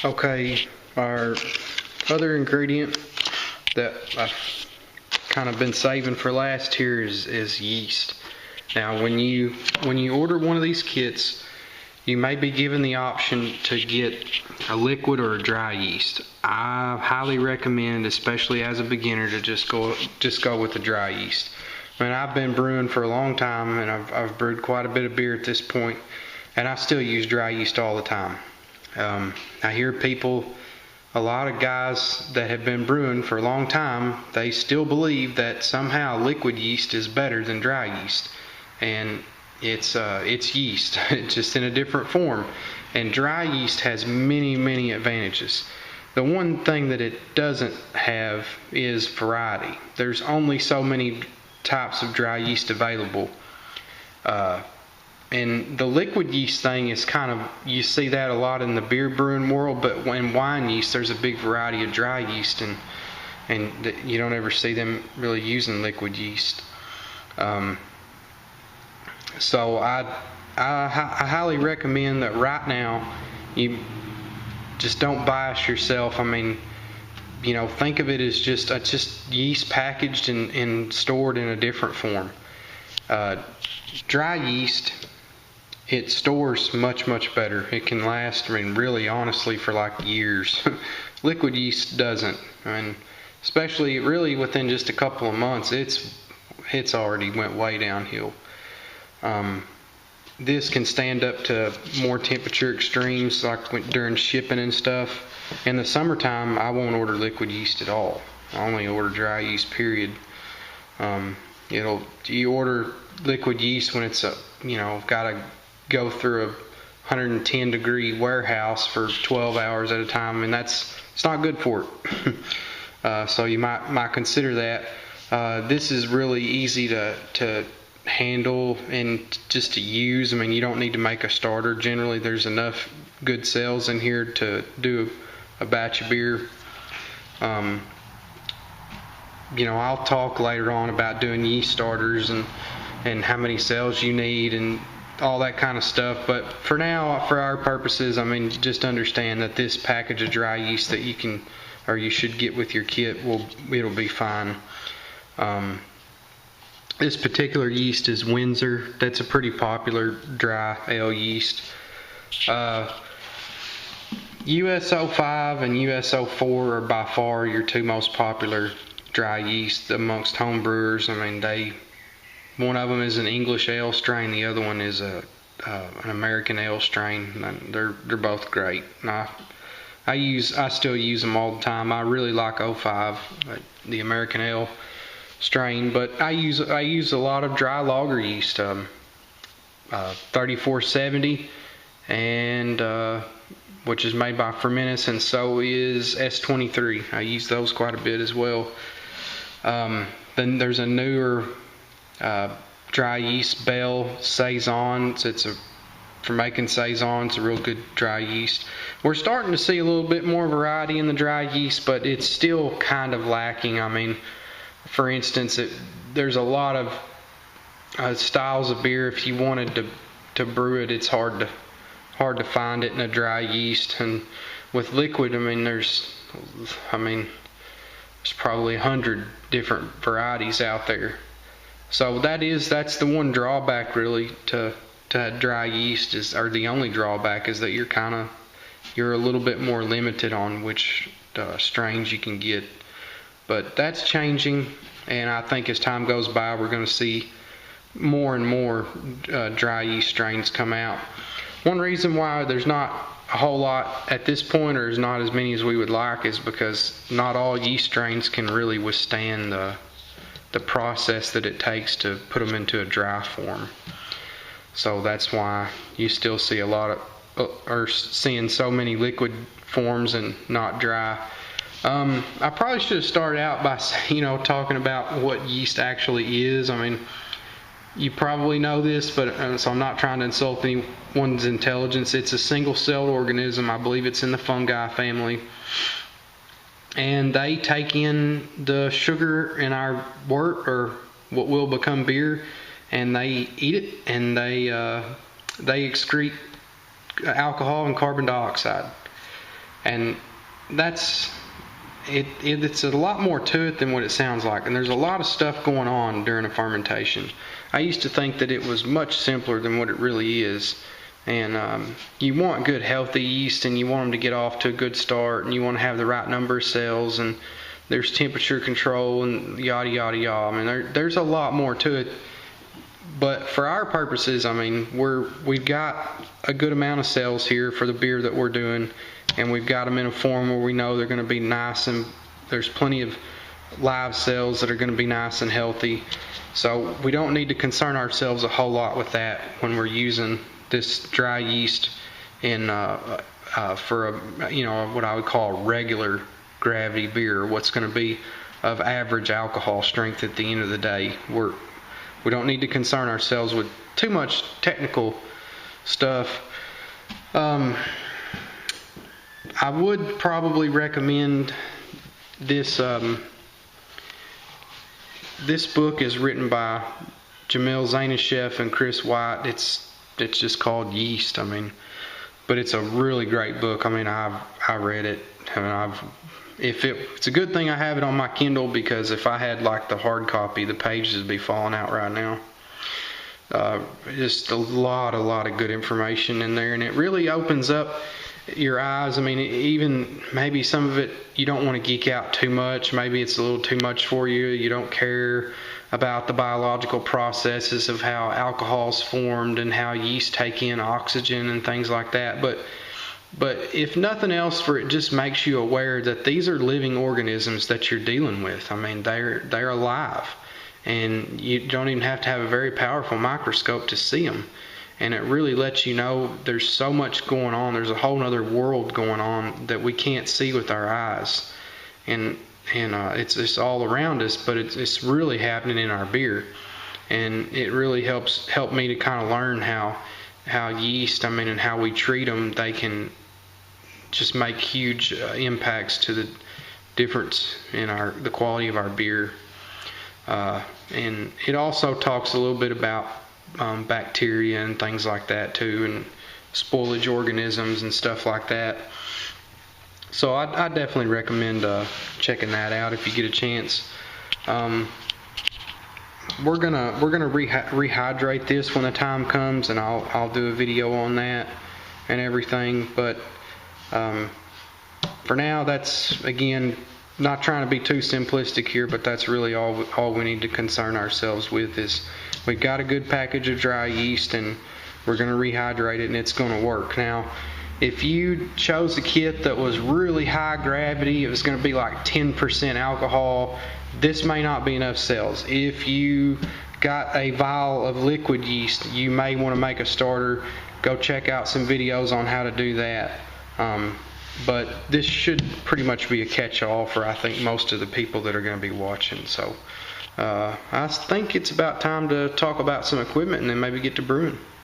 Okay, our other ingredient that I've kind of been saving for last here is yeast. Now, when you order one of these kits, you may be given the option to get a liquid or a dry yeast. I highly recommend, especially as a beginner, to just go with the dry yeast. I mean, I've been brewing for a long time, and I've brewed quite a bit of beer at this point, and I still use dry yeast all the time. I hear people, a lot of guys that have been brewing for a long time, they still believe that somehow liquid yeast is better than dry yeast, and it's yeast, it's just in a different form. And dry yeast has many advantages. The one thing that it doesn't have is variety. There's only so many types of dry yeast available. And the liquid yeast thing is kind of, you see that a lot in the beer brewing world, but in wine yeast there's a big variety of dry yeast, and you don't ever see them really using liquid yeast. So I highly recommend that right now you just don't bias yourself. I mean, you know, think of it as just yeast packaged and stored in a different form. Dry yeast, it stores much better. It can last, I mean, really honestly for like years. Liquid yeast doesn't. I mean, especially really within just a couple of months, it's already went way downhill. This can stand up to more temperature extremes, like during shipping and stuff. In the summertime, I won't order liquid yeast at all. I only order dry yeast, period. You order liquid yeast when it's got to go through a 110 degree warehouse for 12 hours at a time, and it's not good for it. So you might consider that. This is really easy to handle and just to use. I mean, you don't need to make a starter. Generally, there's enough good cells in here to do a batch of beer. I'll talk later on about doing yeast starters and how many cells you need and all that kind of stuff, but for now, for our purposes, I mean, just understand that this package of dry yeast that you should get with your kit, it'll be fine. This particular yeast is Windsor. That's a pretty popular dry ale yeast. US-05 and US-04 are by far your two most popular dry yeast amongst home brewers. I mean, one of them is an English ale strain, the other one is an American ale strain. They're both great. I still use them all the time. I really like 05, the American ale strain, but I use a lot of dry lager yeast, 3470, and which is made by Fermentus, and so is S23. I use those quite a bit as well. Then there's a newer dry yeast, Bell Saison. It's for making Saison. It's a real good dry yeast. We're starting to see a little bit more variety in the dry yeast, but it's still kind of lacking. I mean, for instance, there's a lot of styles of beer. If you wanted to brew it, it's hard to find it in a dry yeast. And with liquid, I mean, there's probably 100 different varieties out there. So that's the one drawback really to dry yeast, or the only drawback is that you're a little bit more limited on which strains you can get. But that's changing, and I think as time goes by, we're going to see more and more dry yeast strains come out. One reason why there's not a whole lot at this point, or is not as many as we would like, is because not all yeast strains can really withstand the process that it takes to put them into a dry form. So that's why you still see seeing so many liquid forms and not dry. I probably should have started out by talking about what yeast actually is. I mean, you probably know this, but so I'm not trying to insult anyone's intelligence. It's a single-celled organism. I believe it's in the fungi family, and they take in the sugar in our wort, or what will become beer, and they eat it, and they excrete alcohol and carbon dioxide. And that's it's a lot more to it than what it sounds like, and there's a lot of stuff going on during a fermentation. I used to think that it was much simpler than what it really is. And you want good healthy yeast, and you want them to get off to a good start, and you want to have the right number of cells, and there's temperature control and yada yada yada. I mean, there's a lot more to it, but for our purposes, I mean, we've got a good amount of cells here for the beer that we're doing, and we've got them in a form where we know they're going to be nice, and there's plenty of live cells that are going to be nice and healthy. So we don't need to concern ourselves a whole lot with that when we're using this dry yeast in for what I would call a regular gravity beer, what's going to be of average alcohol strength at the end of the day. We don't need to concern ourselves with too much technical stuff. I would probably recommend this. This book is written by Jamil Zainasheff and Chris White. It's just called Yeast. I mean, but it's a really great book. I mean, I read it. I mean, it's a good thing I have it on my Kindle, because if I had like the hard copy, the pages would be falling out right now. Just a lot of good information in there, and it really opens up your eyes. I mean, even maybe some of it you don't want to geek out too much. Maybe it's a little too much for you. You don't care about the biological processes of how alcohol's formed and how yeast take in oxygen and things like that. But if nothing else, it just makes you aware that these are living organisms that you're dealing with. I mean, they're alive, and you don't even have to have a very powerful microscope to see them. And it really lets you know there's so much going on. There's a whole other world going on that we can't see with our eyes. And it's all around us, but it's really happening in our beer. And it really helped me to kind of learn how yeast, I mean, and how we treat them, they can just make huge impacts to the difference in the quality of our beer. And it also talks a little bit about bacteria and things like that too, and spoilage organisms and stuff like that. So I definitely recommend checking that out if you get a chance. We're gonna rehydrate this when the time comes, and I'll do a video on that and everything. But for now, that's, again, not trying to be too simplistic here, but that's really all we need to concern ourselves with. Is we've got a good package of dry yeast, and we're going to rehydrate it, and it's going to work. Now, if you chose a kit that was really high gravity, it was going to be like 10% alcohol, this may not be enough cells. If you got a vial of liquid yeast, you may want to make a starter. Go check out some videos on how to do that. But this should pretty much be a catch-all for, I think, most of the people that are going to be watching. So I think it's about time to talk about some equipment and then maybe get to brewing.